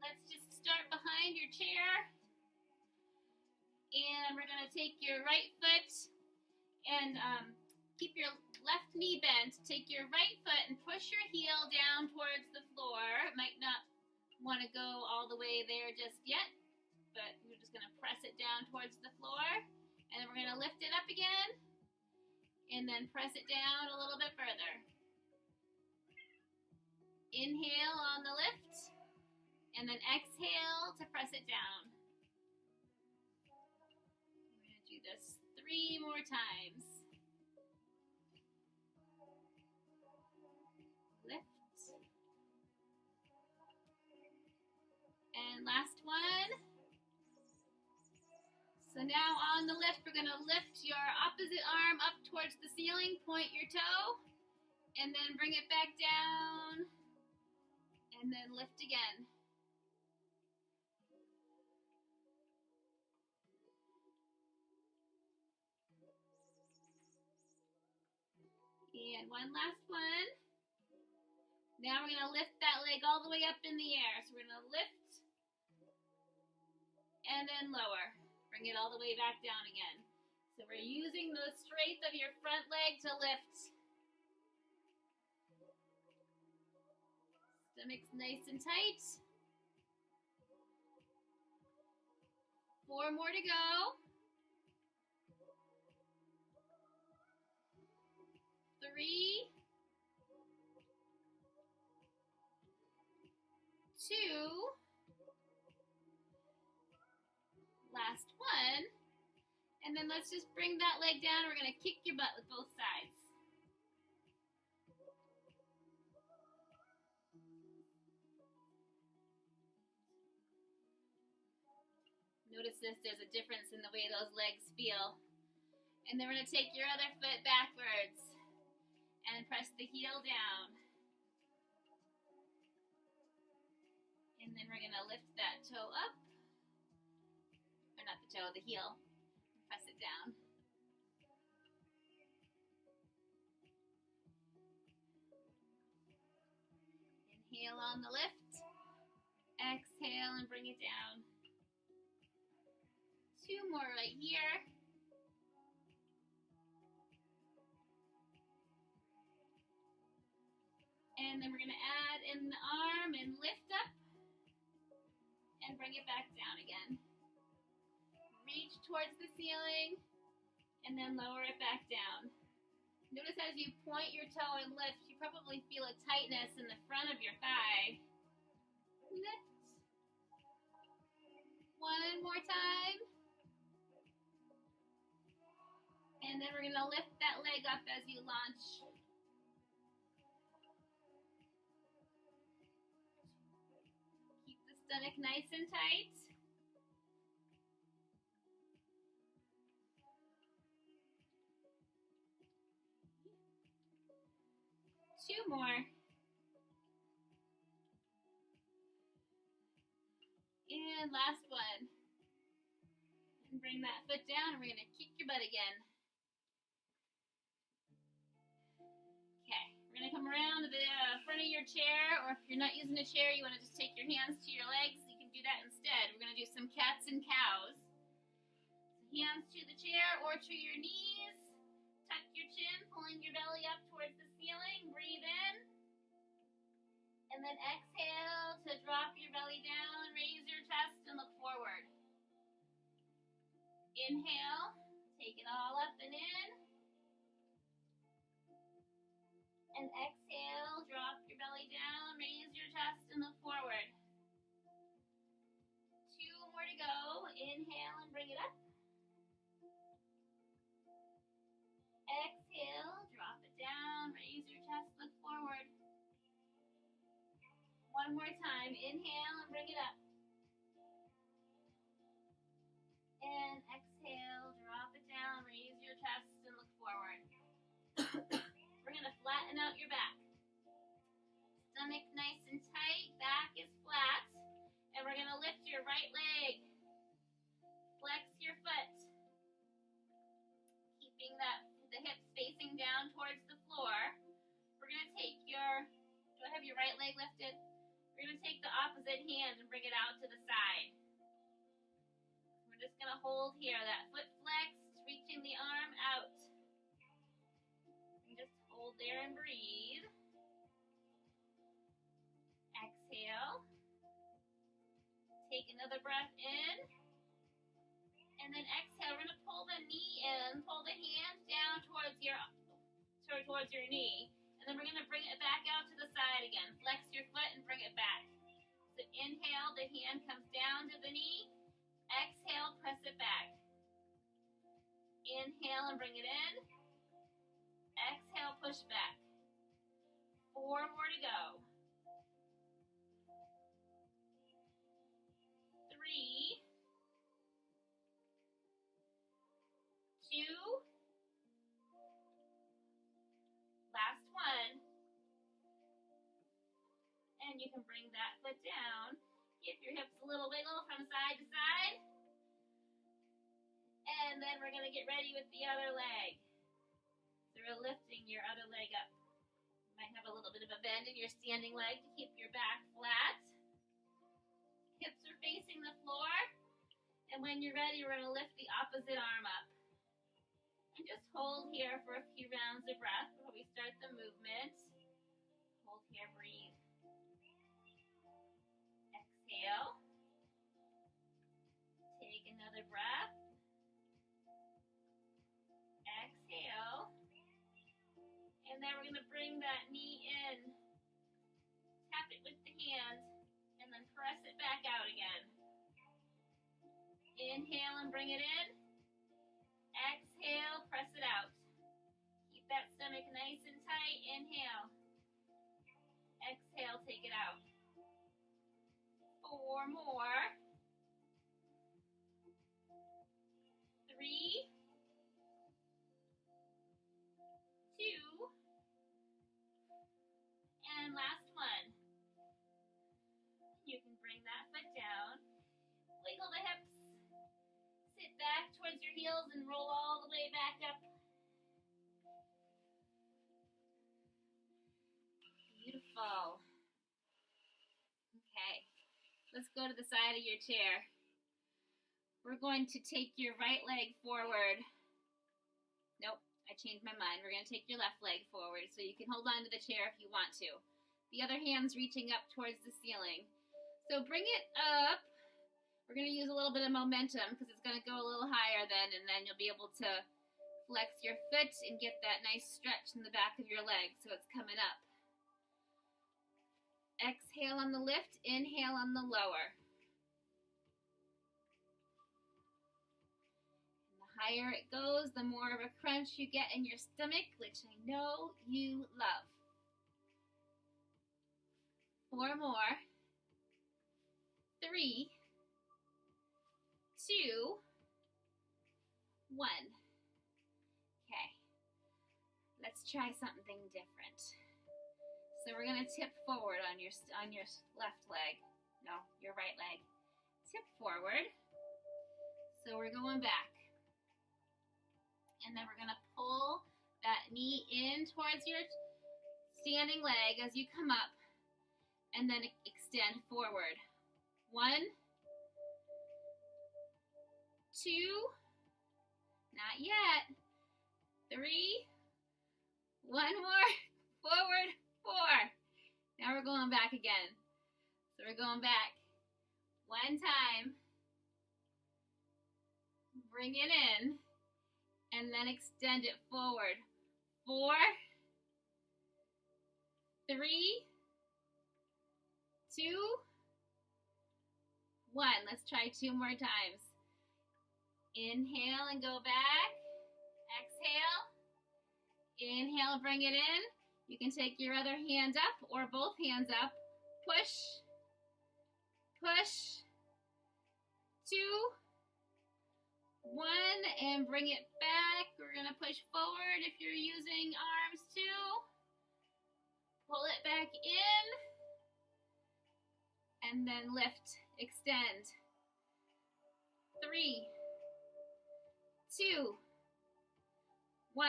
let's just start behind your chair. And we're going to take your right foot and keep your left knee bent. Take your right foot and push your heel down towards the floor. It might not want to go all the way there just yet, but you're just going to press it down towards the floor. And then we're going to lift it up again and then press it down a little bit further. Inhale on the lift and then exhale to press it down. Do this 3 more times. Lift. And last one. So now on the lift, we're going to lift your opposite arm up towards the ceiling, point your toe, and then bring it back down, and then lift again. And one last one. Now we're going to lift that leg all the way up in the air. So we're going to lift and then lower. Bring it all the way back down again. So we're using the strength of your front leg to lift. Stomach's nice and tight. 4 more to go. 3, 2, last one, and then let's just bring that leg down. We're going to kick your butt with both sides. Notice this, there's a difference in the way those legs feel. And then we're going to take your other foot backwards and press the heel down. And then we're going to lift that toe up. Or not the toe, the heel. Press it down. Inhale on the lift. Exhale and bring it down. 2 more right here. And then we're going to add in the arm and lift up and bring it back down again. Reach towards the ceiling and then lower it back down. Notice as you point your toe and lift, you probably feel a tightness in the front of your thigh. Lift. 1 more time. And then we're going to lift that leg up as you launch. Stomach nice and tight. Two more. And last one. And bring that foot down and we're going to kick your butt again. Okay, we're going to come around to the front of your chair, or if you're not using a chair, you want to just take your hands to your legs, you can do that instead. We're going to do some cats and cows. So hands to the chair or to your knees. Tuck your chin, pulling your belly up towards the ceiling. Breathe in. And then exhale to drop your belly down, raise your chest, and look forward. Inhale, take it all up and in. And exhale, drop your belly down, raise your chest, and look forward. 2 more to go. Inhale and bring it up. Exhale, drop it down, raise your chest, look forward. 1 more time. Inhale and bring it up. And exhale, drop it down, raise your chest, and look forward. We're going to flatten out your back. Stomach nice and tight, back is flat. And we're going to lift your right leg. Flex your foot. Keeping the hips facing down towards the floor. We're going to take do I have your right leg lifted? We're going to take the opposite hand and bring it out to the side. We're just going to hold here, that foot flexed, reaching the arm out. And just hold there and breathe. Exhale. Take another breath in. And then exhale. We're going to pull the knee in, pull the hands down towards your knee. And then we're going to bring it back out to the side again. Flex your foot and bring it back. So inhale, the hand comes down to the knee. Exhale, press it back. Inhale and bring it in. Exhale, push back. 4 more to go. 3, 2, last one. And you can bring that foot down. Give your hips a little wiggle from side to side. And then we're going to get ready with the other leg. So we're lifting your other leg up. You might have a little bit of a bend in your standing leg to keep your back flat. Hips are facing the floor. And when you're ready, we're going to lift the opposite arm up. And just hold here for a few rounds of breath before we start the movement. Hold here, breathe. Exhale. Take another breath. Exhale. And then we're going to bring that knee in. Tap it with the hand. And then press it back out again. Inhale and bring it in. Exhale, press it out. Keep that stomach nice and tight. Inhale. Exhale, take it out. 4 more. 3, 2, and last one. You can bring that foot down. Wiggle the hips. Sit back towards your heels and roll all the way back up. Beautiful. Okay, let's go to the side of your chair. We're going to take your right leg forward. Nope, I changed my mind. We're going to take your left leg forward so you can hold on to the chair if you want to. The other hand's reaching up towards the ceiling. So bring it up. We're going to use a little bit of momentum because it's going to go a little higher then, and then you'll be able to flex your foot and get that nice stretch in the back of your leg so it's coming up. Exhale on the lift, inhale on the lower. And the higher it goes, the more of a crunch you get in your stomach, which I know you love. 4 more. 3, 2, 1. Okay, let's try something different. So we're going to tip forward on your left leg. No, your right leg. Tip forward. So we're going back. And then we're going to pull that knee in towards your standing leg as you come up. And then extend forward. 1, 2, not yet. 3, 1 more, forward, 4. Now we're going back again. So we're going back 1 time. Bring it in, and then extend it forward. 4, 3, 2, 1. Let's try 2 more times. Inhale and go back. Exhale. Inhale, bring it in. You can take your other hand up or both hands up. Push. Push. 2, 1, and bring it back. We're going to push forward if you're using arms too. Pull it back in. And then lift, extend. 3, 2, 1.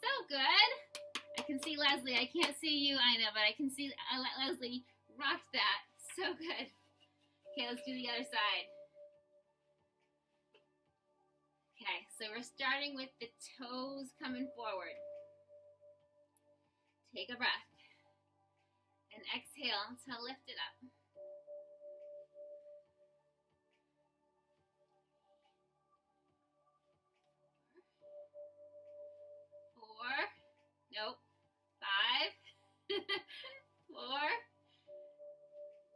So good. I can see Leslie. I can't see you, Ina, but I can see Leslie rocked that. So good. Okay, let's do the other side. Okay, so we're starting with the toes coming forward. Take a breath. And exhale to lift it up. 4, nope, 5, 4,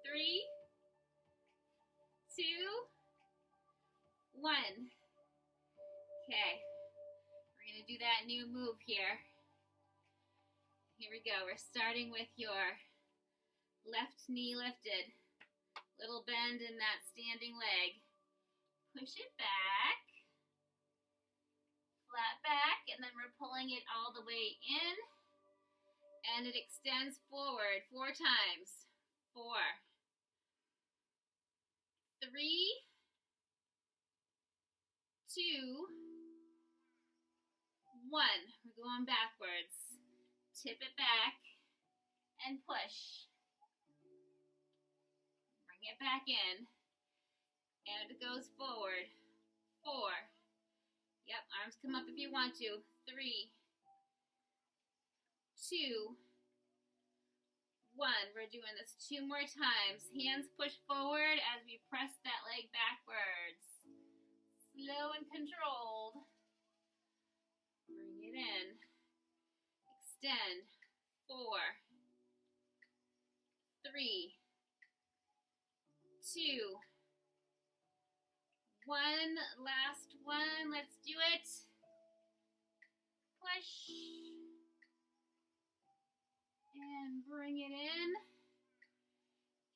3, 2, 1. Okay, we're going to do that new move here. Here we go. We're starting with your left knee lifted. Little bend in that standing leg. Push it back. Flat back, and then we're pulling it all the way in. And it extends forward 4 times. 4, 3, 2, 1. We're going backwards. Tip it back and push. Bring it back in. And it goes forward. 4. Yep, arms come up if you want to. 3, 2, 1. We're doing this 2 more times. Hands push forward as we press that leg backwards. Slow and controlled. Bring it in. Extend. 4, 3, 2, 1. Last one. Let's do it. Push. And bring it in.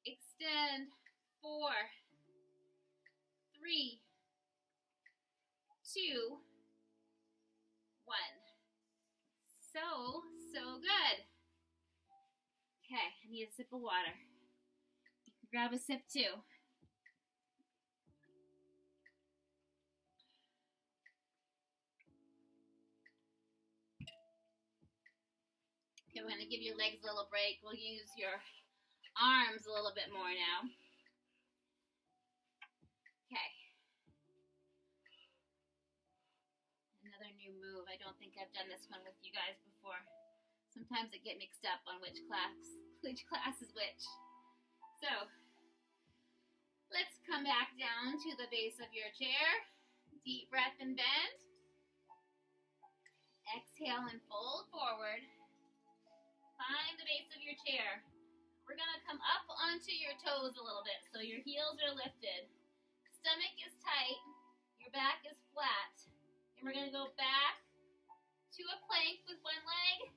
Extend. 4, 3, 2, 1. So good. Okay, I need a sip of water. You can grab a sip too. Okay, we're going to give your legs a little break. We'll use your arms a little bit more now. Okay. Another new move. I don't think I've done this one with you guys before. Sometimes I get mixed up on which class is which. So, let's come back down to the base of your chair. Deep breath and bend. Exhale and fold forward. Find the base of your chair. We're going to come up onto your toes a little bit so your heels are lifted. Stomach is tight. Your back is flat. And we're going to go back to a plank with one leg.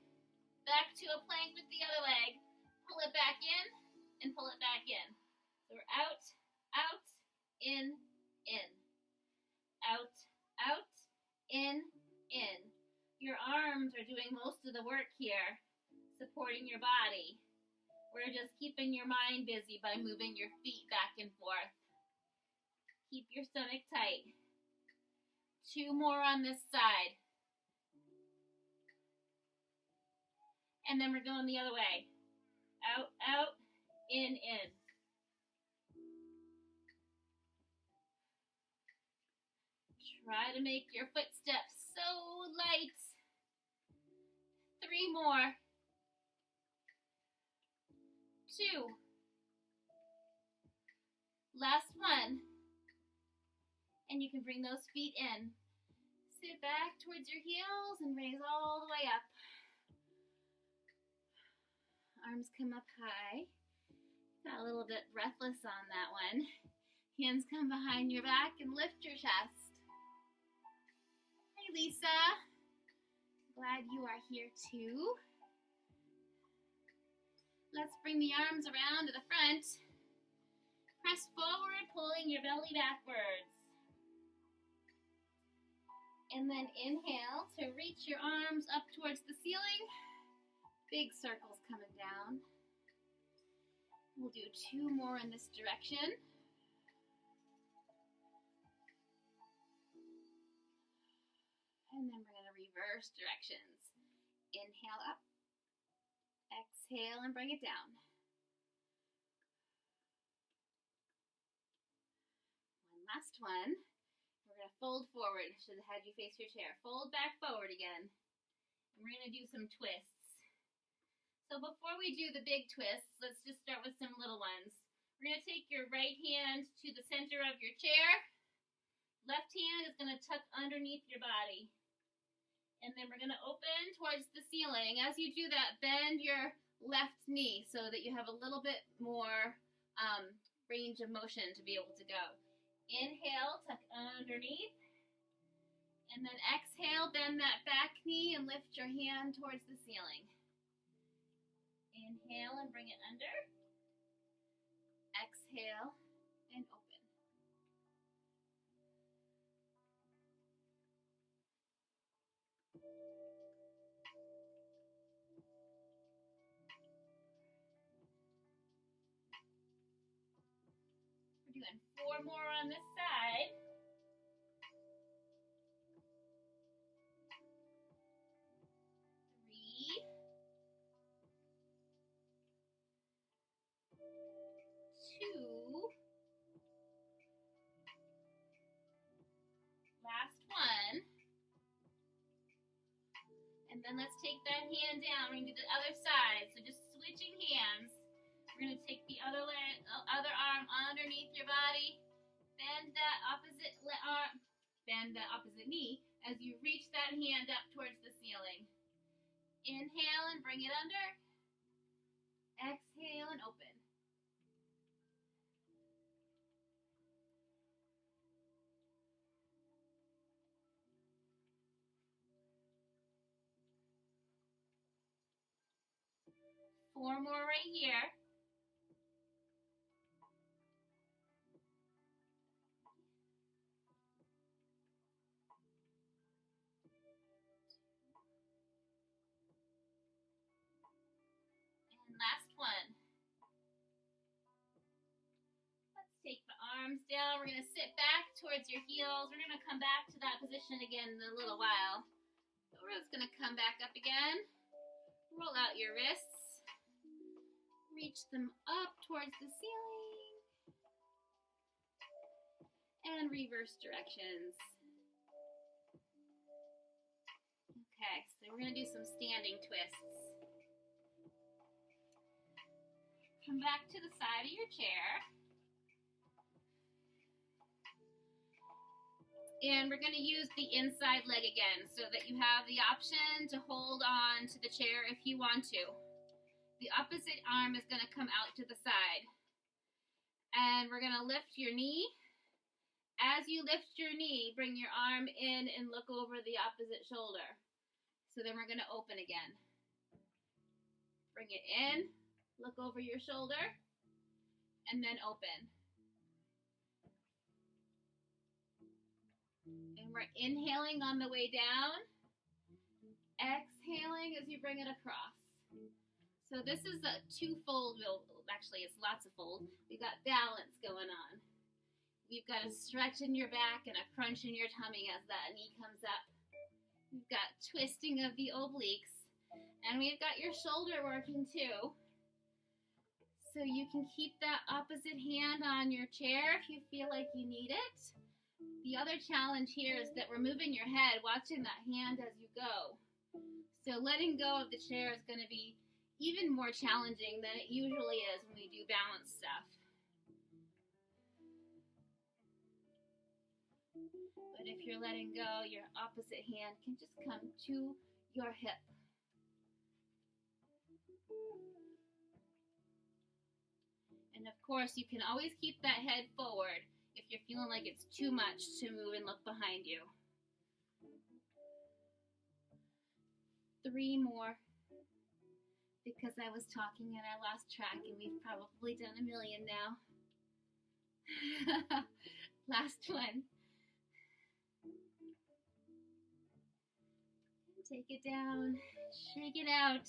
Back to a plank with the other leg. Pull it back in and pull it back in. So we're out, out, in, in. Out, out, in, in. Your arms are doing most of the work here, supporting your body. We're just keeping your mind busy by moving your feet back and forth. Keep your stomach tight. 2 more on this side. And then we're going the other way. Out, out, in, in. Try to make your footsteps so light. 3 more. 2. Last one. And you can bring those feet in. Sit back towards your heels and raise all the way up. Arms come up high. Got a little bit breathless on that one. Hands come behind your back and lift your chest. Hi, Lisa. Glad you are here too. Let's bring the arms around to the front. Press forward, pulling your belly backwards. And then inhale to reach your arms up towards the ceiling. Big circles coming down. We'll do 2 more in this direction. And then we're going to reverse directions. Inhale up Exhale and bring it down. One last one. We're going to fold forward. Should the head you face your chair. Fold back forward again. And we're going to do some twists. So before we do the big twists, let's just start with some little ones. We're going to take your right hand to the center of your chair. Left hand is going to tuck underneath your body. And then we're going to open towards the ceiling. As you do that, bend your left knee so that you have a little bit more range of motion to be able to go. Inhale, tuck underneath. And then exhale, bend that back knee and lift your hand towards the ceiling. Inhale and bring it under. Exhale and open. We're doing 4 more on this side. 3, 2, last one. And then let's take that hand down. We're going to do the other side. So just switching hands. We're going to take the other arm underneath your body. Bend that opposite arm. Bend that opposite knee as you reach that hand up towards the ceiling. Inhale and bring it under. Exhale and open. Four more right here. And last one. Let's take the arms down. We're going to sit back towards your heels. We're going to come back to that position again in a little while. So we're just going to come back up again. Roll out your wrists. Reach them up towards the ceiling. And reverse directions. Okay, so we're going to do some standing twists. Come back to the side of your chair. And we're going to use the inside leg again so that you have the option to hold on to the chair if you want to. The opposite arm is going to come out to the side. And we're going to lift your knee. As you lift your knee, bring your arm in and look over the opposite shoulder. So then we're going to open again. Bring it in, look over your shoulder, and then open. And we're inhaling on the way down, exhaling as you bring it across. So this is a two-fold, actually it's lots of fold. We've got balance going on. We've got a stretch in your back and a crunch in your tummy as that knee comes up. We've got twisting of the obliques. And we've got your shoulder working too. So you can keep that opposite hand on your chair if you feel like you need it. The other challenge here is that we're moving your head, watching that hand as you go. So letting go of the chair is going to be even more challenging than it usually is when we do balance stuff. But if you're letting go, your opposite hand can just come to your hip. And of course, you can always keep that head forward if you're feeling like it's too much to move and look behind you. 3 more. Because I was talking and I lost track, and we've probably done 1 million now. Last one. Take it down, shake it out.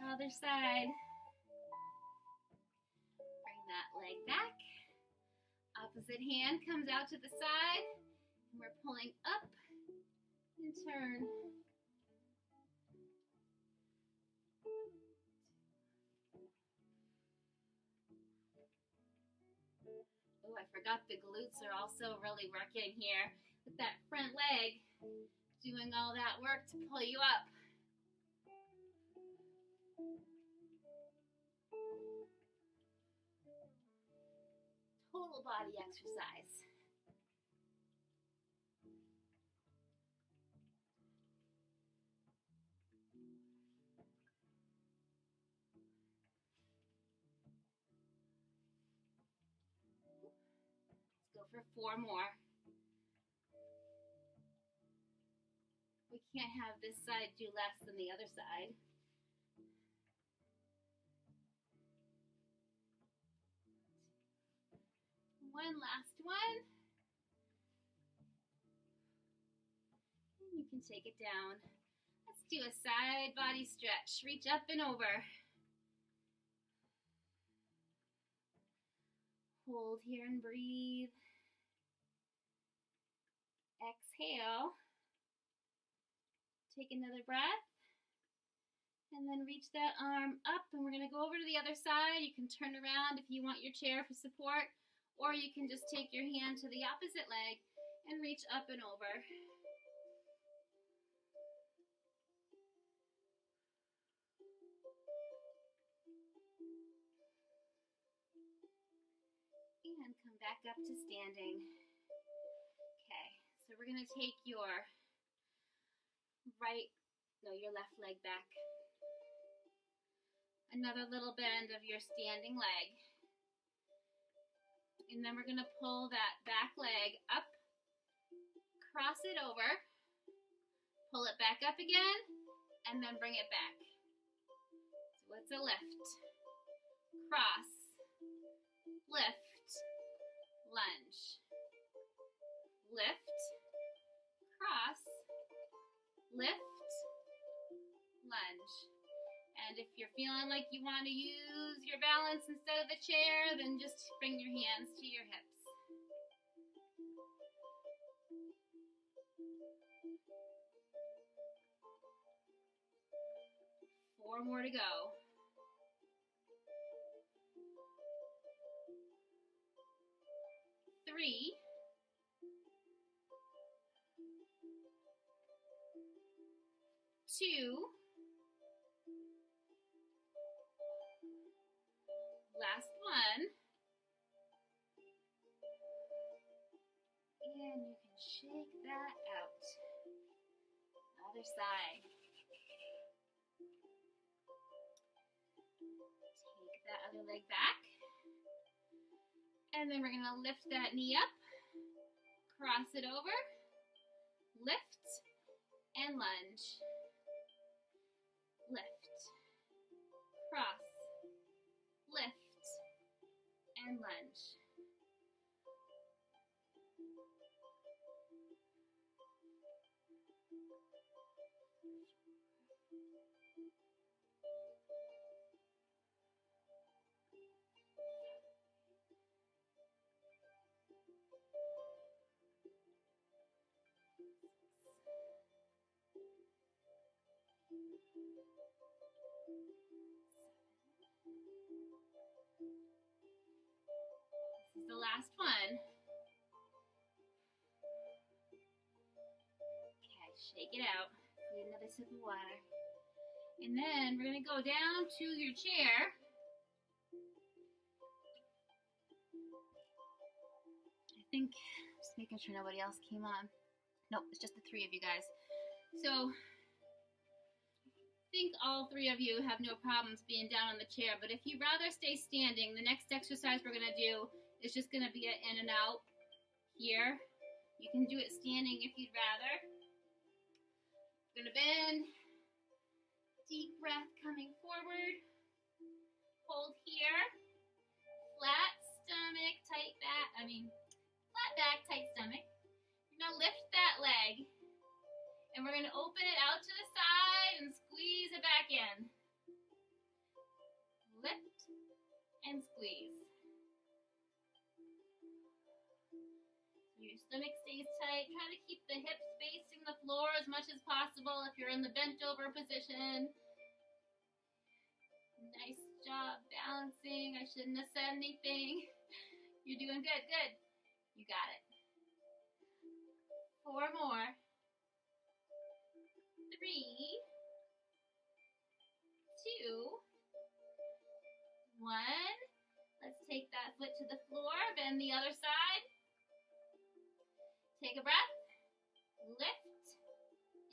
Other side. Bring that leg back. Opposite hand comes out to the side. And we're pulling up and turn. forgot the glutes are also really working here with that front leg, doing all that work to pull you up. Total body exercise. Let's go for 4 more. We can't have this side do less than the other side. One last one. And you can take it down. Let's do a side body stretch. Reach up and over. Hold here and breathe. Exhale. Take another breath. And then reach that arm up, and we're going to go over to the other side. You can turn around if you want your chair for support, or you can just take your hand to the opposite leg and reach up and over. And come back up to standing. Okay, so we're going to take your left leg back. Another little bend of your standing leg. And then we're going to pull that back leg up, cross it over, pull it back up again, and then bring it back. So it's a lift, cross, lift, lunge, lift, cross, lift, lunge. And if you're feeling like you want to use your balance instead of the chair, then just bring your hands to your hips. Four more to go. 3, 2, last one, and you can shake that out. Other side. Take that other leg back, and then we're going to lift that knee up, cross it over, lift, and lunge. Lift, cross, lift, and lunge. This is the last one. Okay, shake it out. Need another sip of water. And then we're going to go down to your chair. I think, just making sure nobody else came on. Nope, it's just the 3 of you guys. So, I think all 3 of you have no problems being down on the chair, but if you'd rather stay standing, the next exercise we're going to do is just going to be an in and out here. You can do it standing if you'd rather. We're going to bend. Deep breath coming forward. Hold here. Flat stomach, tight back. Flat back, tight stomach. You're going to lift that leg. And we're going to open it out to the side and squeeze it back in. Lift and squeeze. So your stomach stays tight. Try to keep the hips facing the floor as much as possible if you're in the bent over position. Nice job balancing. I shouldn't have said anything. You're doing good, good. You got it. 4 more. 3, 2, 1. Let's take that foot to the floor, bend the other side. Take a breath, lift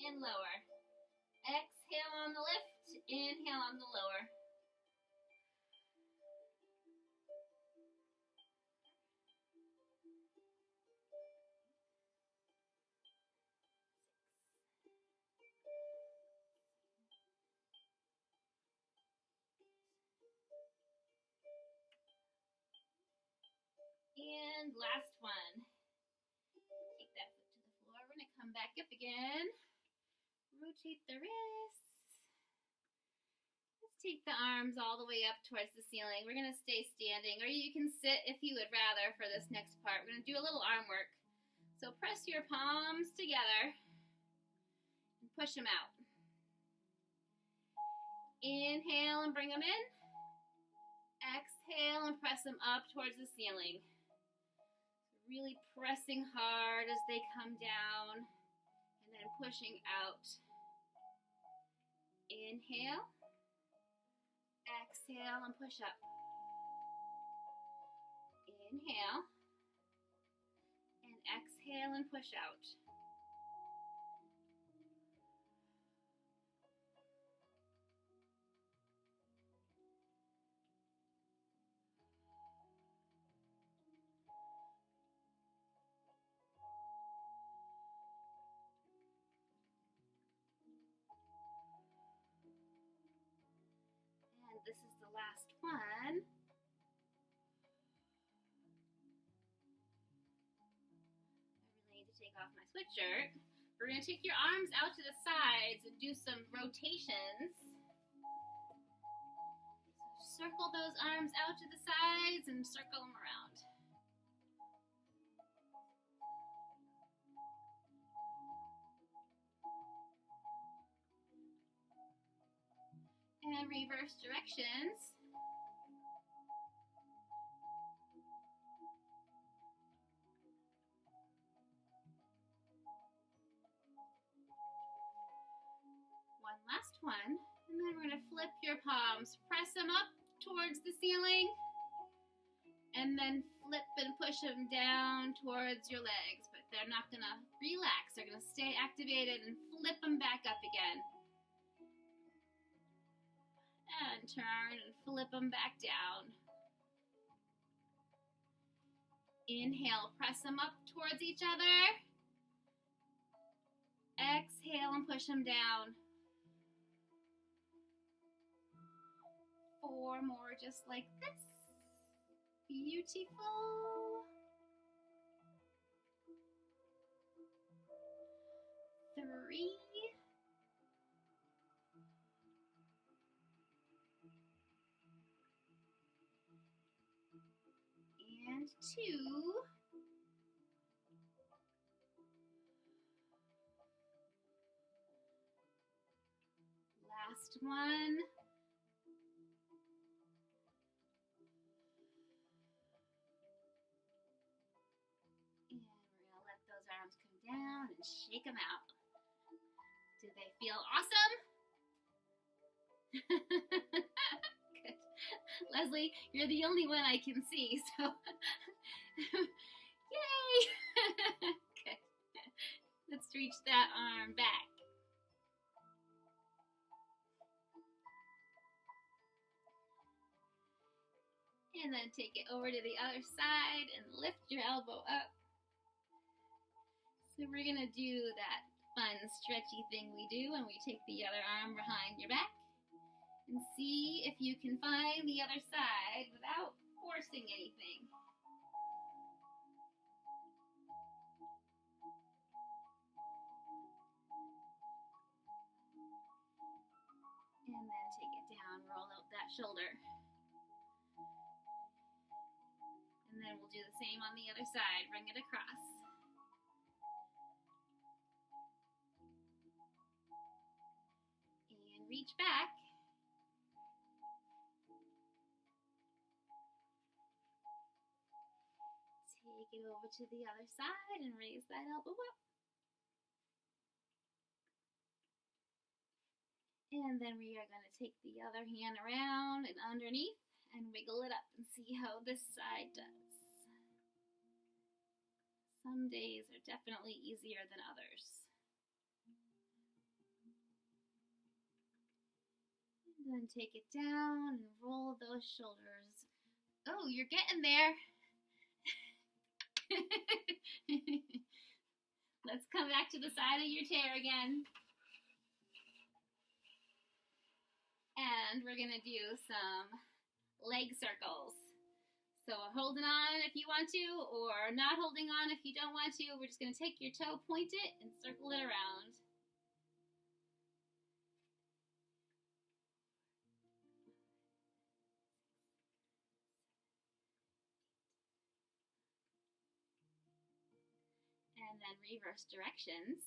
and lower. Exhale on the lift, inhale on the lower. And last one. Take that foot to the floor. We're going to come back up again. Rotate the wrists. Let's take the arms all the way up towards the ceiling. We're going to stay standing, or you can sit if you would rather for this next part. We're going to do a little arm work. So press your palms together and push them out. Inhale and bring them in. Exhale and press them up towards the ceiling. Really pressing hard as they come down and then pushing out. Inhale, exhale, and push up. Inhale, and exhale, and push out. This is the last one. I really need to take off my sweatshirt. We're going to take your arms out to the sides and do some rotations. So circle those arms out to the sides and circle them around. And reverse directions. One last one, and then we're going to flip your palms. Press them up towards the ceiling, and then flip and push them down towards your legs. But they're not going to relax. They're going to stay activated and flip them back up again. And turn and flip them back down. Inhale, press them up towards each other. Exhale and push them down. 4 more just like this. Beautiful. 3. And 2. Last one. And we're going to let those arms come down and shake them out. Do they feel awesome? Good. Leslie, you're the only one I can see, so yay! Good. Let's reach that arm back. And then take it over to the other side and lift your elbow up. So we're going to do that fun stretchy thing we do when we take the other arm behind your back. And see if you can find the other side without forcing anything. And then take it down, roll out that shoulder. And then we'll do the same on the other side. Bring it across. And reach back. Take Take it over to the other side and raise that elbow up. And then we are going to take the other hand around and underneath and wiggle it up and see how this side does. Some days are definitely easier than others. And then take it down and roll those shoulders. Oh, you're getting there. Let's come back to the side of your chair again. And we're going to do some leg circles. So holding on if you want to, or not holding on if you don't want to. We're just going to take your toe, point it, and circle it around. And then reverse directions.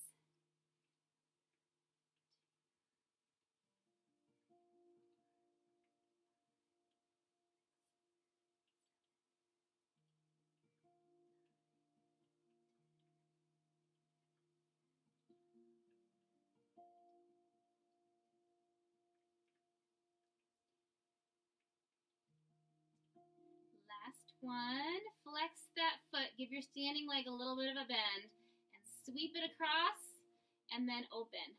Last one. Flex that foot. Give your standing leg a little bit of a bend. And sweep it across and then open.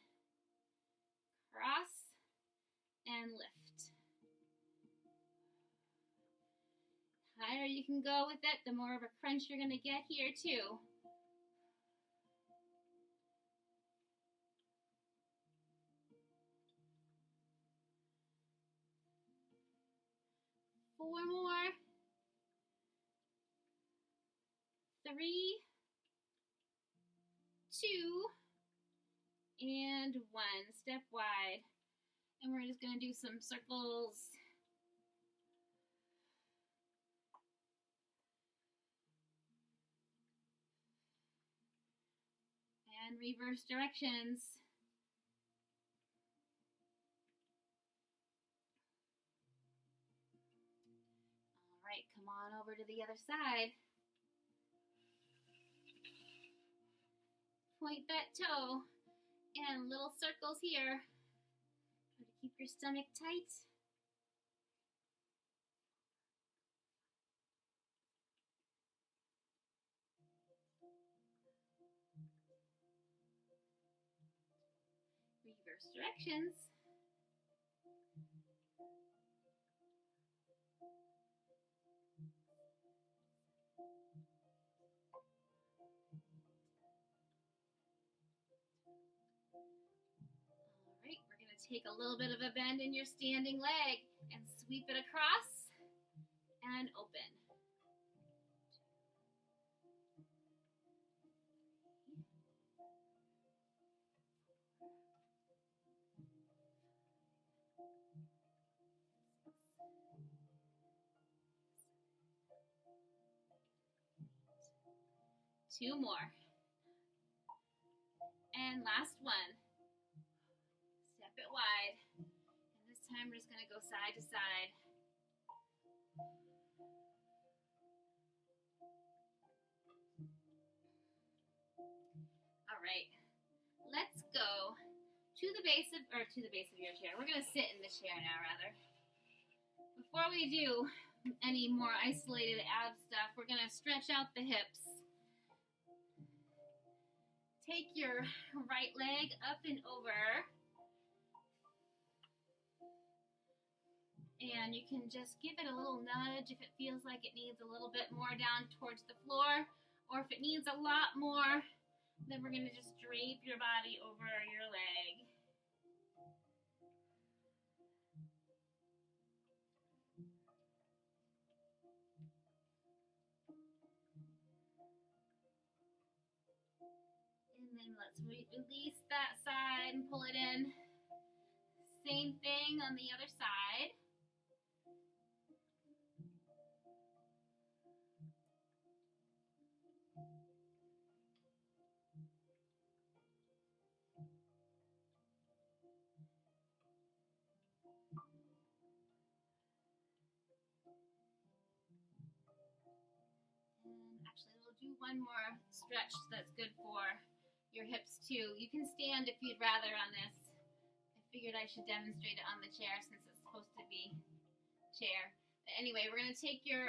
Cross and lift. Higher you can go with it, the more of a crunch you're going to get here too. Four more. 3, 2, and 1. Step wide. And we're just going to do some circles. And reverse directions. All right, come on over to the other side. Point that toe and little circles here. Try to keep your stomach tight. Reverse directions. Alright, we're going to take a little bit of a bend in your standing leg and sweep it across and open. Two more. And last one. Step it wide. And this time we're just going to go side to side. All right. Let's go to the base of your chair. We're going to sit in the chair now, rather. Before we do any more isolated ab stuff, we're going to stretch out the hips. Take your right leg up and over. And you can just give it a little nudge if it feels like it needs a little bit more down towards the floor. Or if it needs a lot more, then we're going to just drape your body over your leg. And then let's release that side and pull it in. Same thing on the other side. And actually, we'll do one more stretch that's good for your hips too. You can stand if you'd rather on this. I figured I should demonstrate it on the chair since it's supposed to be chair. But anyway, we're going to take your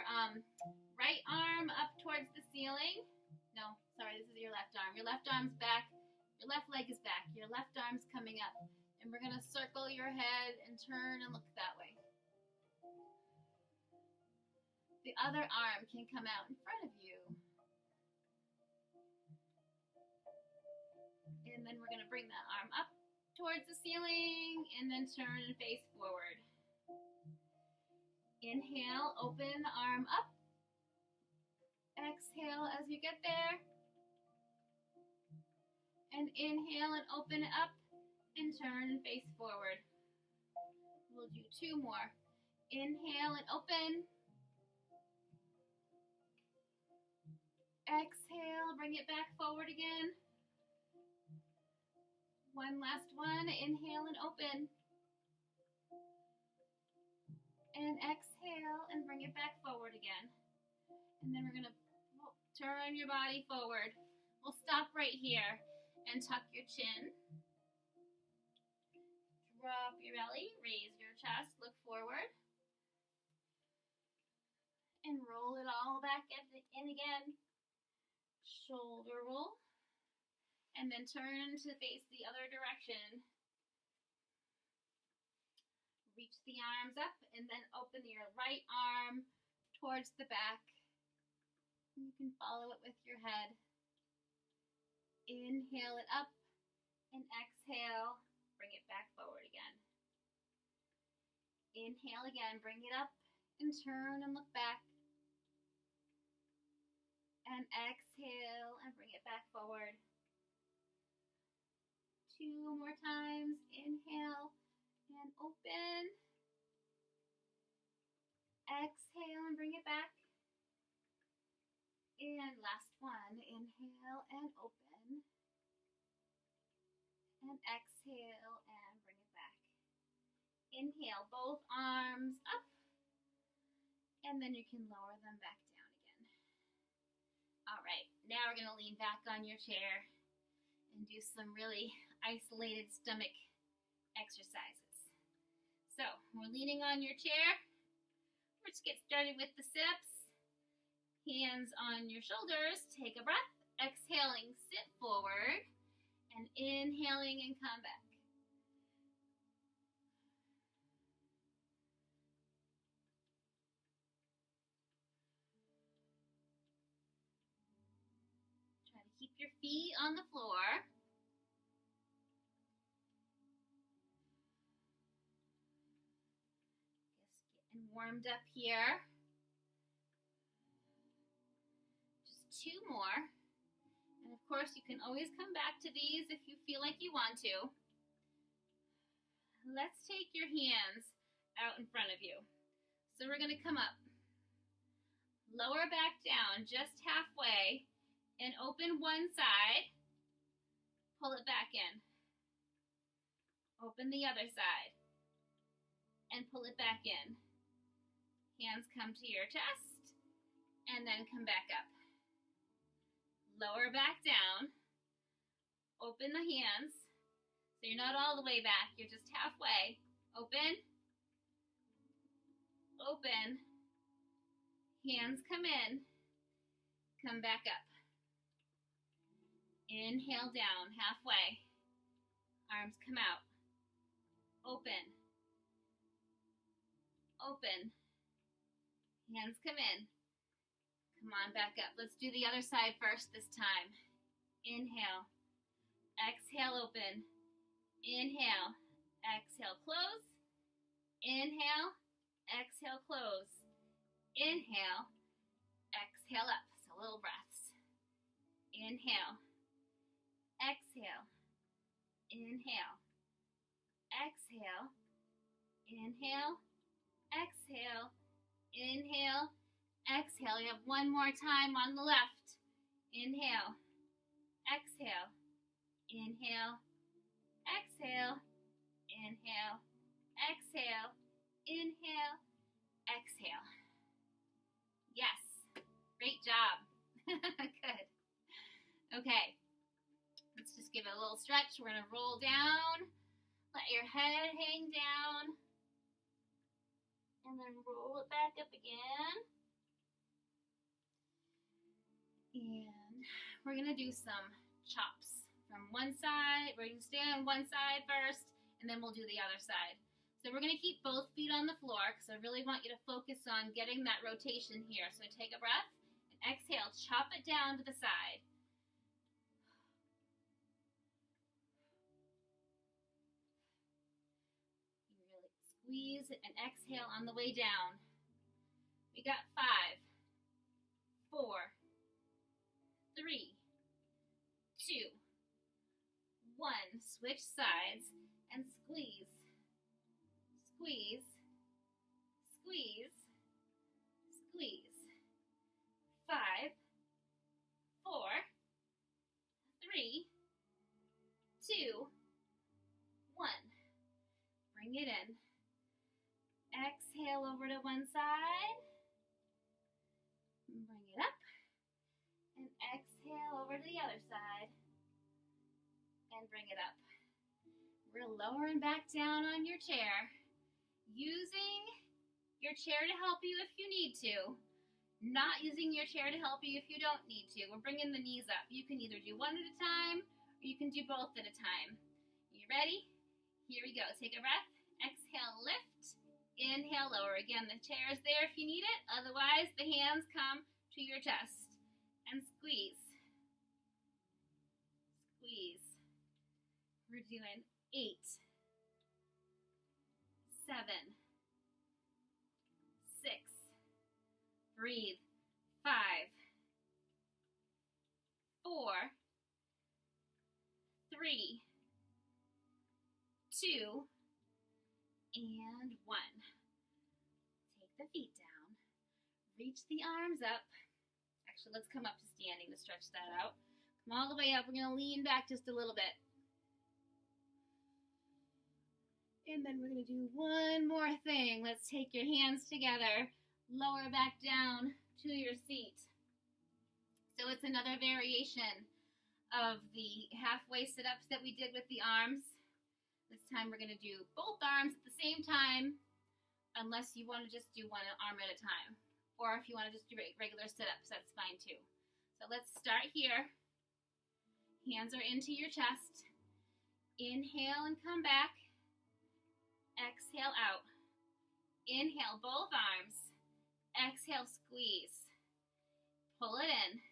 right arm up towards the ceiling. No, sorry, this is your left arm. Your left arm's back. Your left leg is back. Your left arm's coming up. And we're going to circle your head and turn and look that way. The other arm can come out in front of you. And then we're going to bring that arm up towards the ceiling and then turn and face forward. Inhale, open the arm up. Exhale as you get there. And inhale and open it up and turn and face forward. We'll do two more. Inhale and open. Exhale, bring it back forward again. One last one. Inhale and open. And exhale and bring it back forward again. And then we're going to turn your body forward. We'll stop right here and tuck your chin. Drop your belly, raise your chest, look forward. And roll it all back in again. Shoulder roll. And then turn to face the other direction. Reach the arms up and then open your right arm towards the back. You can follow it with your head. Inhale it up and exhale. Bring it back forward again. Inhale again, bring it up and turn and look back. And exhale and bring it back forward. Two more times. Inhale and open. Exhale and bring it back. And last one. Inhale and open. And exhale and bring it back. Inhale, both arms up. And then you can lower them back down again. All right, now we're going to lean back on your chair and do some really isolated stomach exercises. So, we're leaning on your chair. Let's get started with the sit-ups. Hands on your shoulders. Take a breath. Exhaling, sit forward. And inhaling and come back. Try to keep your feet on the floor. Just getting warmed up here. Just two more. And of course, you can always come back to these if you feel like you want to. Let's take your hands out in front of you. So we're going to come up. Lower back down just halfway and open one side. Pull it back in. Open the other side and pull it back in. Hands come to your chest and then come back up. Lower back down, open the hands, so you're not all the way back, you're just halfway. Open, open, hands come in, come back up. Inhale down, halfway, arms come out. Open, open, hands come in. Come on, back up. Let's do the other side first this time. Inhale. Exhale, open. Inhale. Exhale, close. Inhale. Exhale, close. Inhale. Exhale, up. So little breaths. Inhale. Exhale. Inhale. Exhale. Inhale. Exhale. Inhale. Exhale. You have one more time on the left. Inhale. Exhale. Inhale. Exhale. Inhale. Exhale. Inhale. Exhale. Yes. Great job. stretch. We're going to roll down. Let your head hang down. And then roll it back up again. And we're going to do some chops from one side. We're going to stay on one side first, and then we'll do the other side. So we're going to keep both feet on the floor because I really want you to focus on getting that rotation here. So take a breath and exhale. Chop it down to the side. Really squeeze and exhale on the way down. We got 5, 4, 3, 2, 1. Switch sides and squeeze. Squeeze, squeeze, squeeze. 5, 4, 3, 2, 1. Bring it in. Exhale over to one side. Bring it up. And exhale over to the other side. And bring it up. We're lowering back down on your chair. Using your chair to help you if you need to. Not using your chair to help you if you don't need to. We're bringing the knees up. You can either do one at a time or you can do both at a time. You ready? Here we go. Take a breath. Exhale, lift. Inhale, lower. Again, the chair is there if you need it. Otherwise, the hands come to your chest. And squeeze. Squeeze. We're doing 8, 7, 6, breathe, 5, 4, 3, 2, and 1. Take the feet down, reach the arms up. Actually, let's come up to standing to stretch that out. Come all the way up. We're going to lean back just a little bit. And then we're going to do one more thing. Let's take your hands together, lower back down to your seat. So it's another variation of the halfway sit-ups that we did with the arms. This time we're going to do both arms at the same time, unless you want to just do one arm at a time. Or if you want to just do regular sit-ups, that's fine too. So let's start here. Hands are into your chest. Inhale and come back. Exhale out. Inhale, both arms. Exhale, squeeze. Pull it in.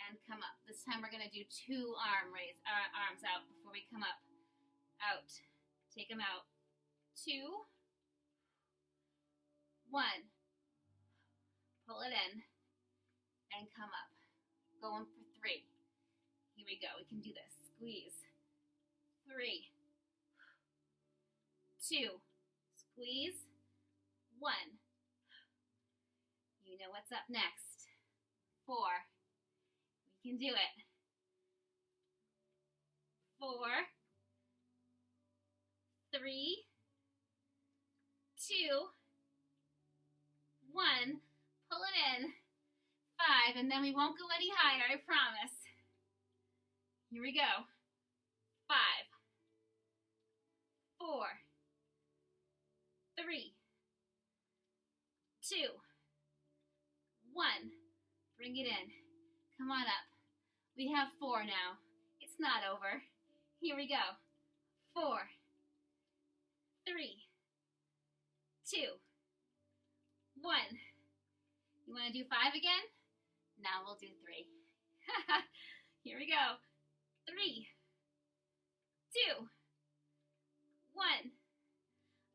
And come up. This time we're going to do 2 arms out before we come up. Out. Take them out. 2. 1. Pull it in. And come up. Going for 3. Here we go. We can do this. Squeeze. 3. 2, squeeze, 1. You know what's up next. 4, we can do it. 4, 3, 2, 1. Pull it in. 5, and then we won't go any higher, I promise. Here we go. 5, 4, 3, 2, 1. Bring it in. Come on up. We have 4 now. It's not over. Here we go. 4, 3, 2, 1. You want to do 5 again? Now we'll do 3. Here we go. 3, 2, 1.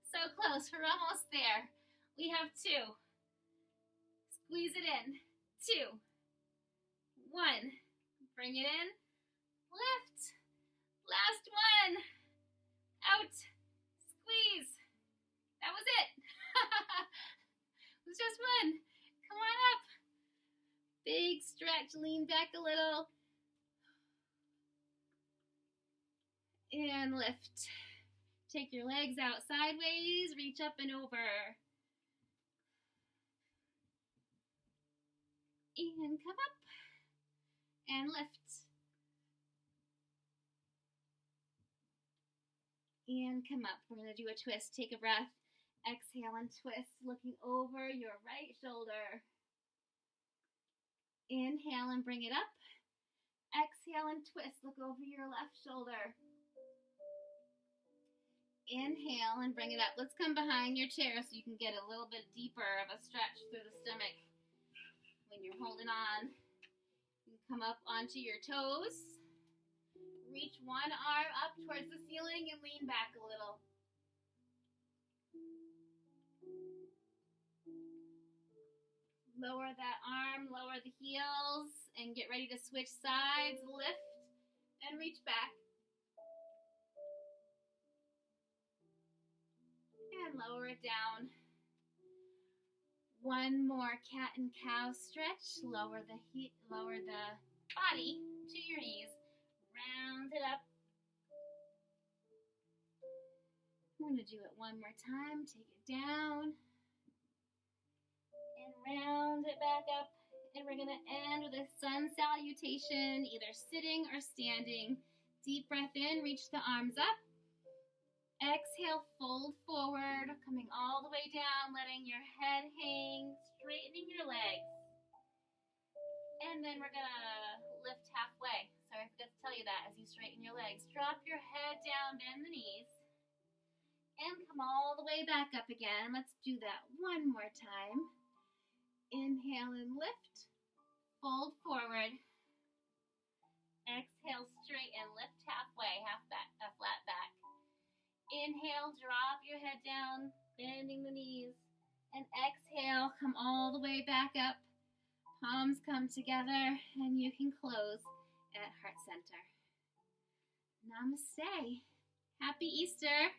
So close. We're almost there. We have 2. Squeeze it in. 2, 1. Bring it in. Lift. Last one. Out. Squeeze. That was it. It was just one. Come on up. Big stretch. Lean back a little. And lift. Take your legs out sideways. Reach up and over. And come up. And lift. And come up. We're going to do a twist. Take a breath. Exhale and twist, looking over your right shoulder. Inhale and bring it up. Exhale and twist. Look over your left shoulder. Inhale and bring it up. Let's come behind your chair so you can get a little bit deeper of a stretch through the stomach when you're holding on. You can come up onto your toes. Reach one arm up towards the ceiling and lean back a little. Lower that arm, lower the heels, and get ready to switch sides. Lift and reach back. And lower it down. One more cat and cow stretch. Lower the body to your knees. Round it up. I'm going to do it one more time. Take it down. And round it back up. And we're going to end with a sun salutation, either sitting or standing. Deep breath in, reach the arms up. Exhale, fold forward, coming all the way down, letting your head hang, straightening your legs. And then we're going to lift halfway. Sorry, I forgot to tell you that as you straighten your legs. Drop your head down, bend the knees, and come all the way back up again. Let's do that one more time. Inhale and lift, fold forward. Exhale, straighten, lift halfway, a flat back. Inhale, drop your head down, bending the knees. And exhale, come all the way back up. Palms come together, and you can close at heart center. Namaste. Happy Easter.